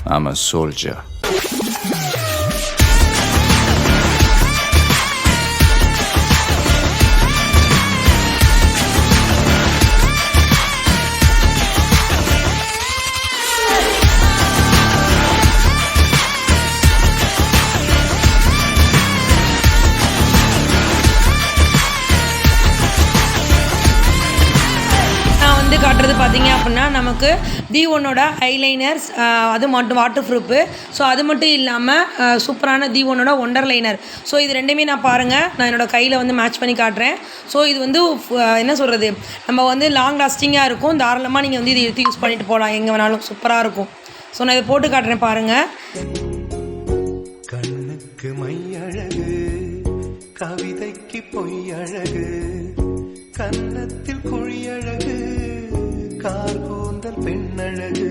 I'm a soldier. காட்டுறது பார்த்தீங்க அப்படின்னா நமக்கு D1ஓட ஐலைனர்ஸ் அது மட்டும் வாட்டர் ப்ரூஃபு. ஸோ அது மட்டும் இல்லாமல் சூப்பரான D1ஓட ஒண்டர் லைனர். ஸோ இது ரெண்டுமே நான் பாருங்கள், நான் என்னோடய கையில் வந்து மேட்ச் பண்ணி காட்டுறேன். ஸோ இது வந்து என்ன சொல்கிறது, நம்ம வந்து லாங் லாஸ்டிங்காக இருக்கும். தாராளமாக நீங்கள் வந்து இதை எடுத்து யூஸ் பண்ணிட்டு போகலாம், எங்கே வேணாலும் சூப்பராக இருக்கும். ஸோ நான் இதை போட்டு காட்டுறேன் பாருங்கள். கண்ணுக்கு மையழகு, கவிதைக்கு பொய்யழகு, கன்னத்தில் குழியழகு, கார் கூந்தல் பெண்ணழகு.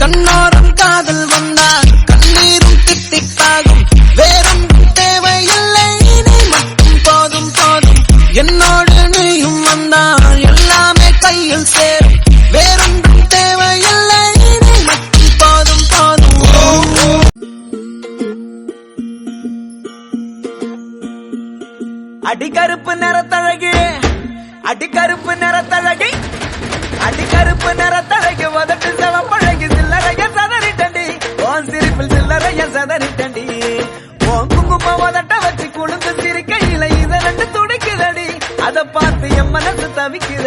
கண்ணோரம் காதல் வந்தால் கண்ணீரும் தித்திப்பாகும். வேறும் தேவையில்லை, நீ மட்டும் போதும் போதும். என்னோடு நீயும் வந்தால் எல்லாமே கையில் சேரும். வேறொன்றும் தேவையில்லை, நீ மட்டும் போதும் போதும். அடிக்கருப்பு நிறத்தழகு, அடிக்கருப்பு நிறத்தழகி, அடிக்கருப்பு நிறத்தழகு, உதட்டு சிவப்பழகு, சில்லறைய சதறிட்டண்டி, உன் சிரிப்பில் சில்லறைய சதறிட்டண்டி. உன் குங்கும உதட்ட வச்சு குழுந்து சிரிக்கையில இத ரெண்டு துடிக்குதடி, அதை பார்த்து என் மனசு தவிக்குது.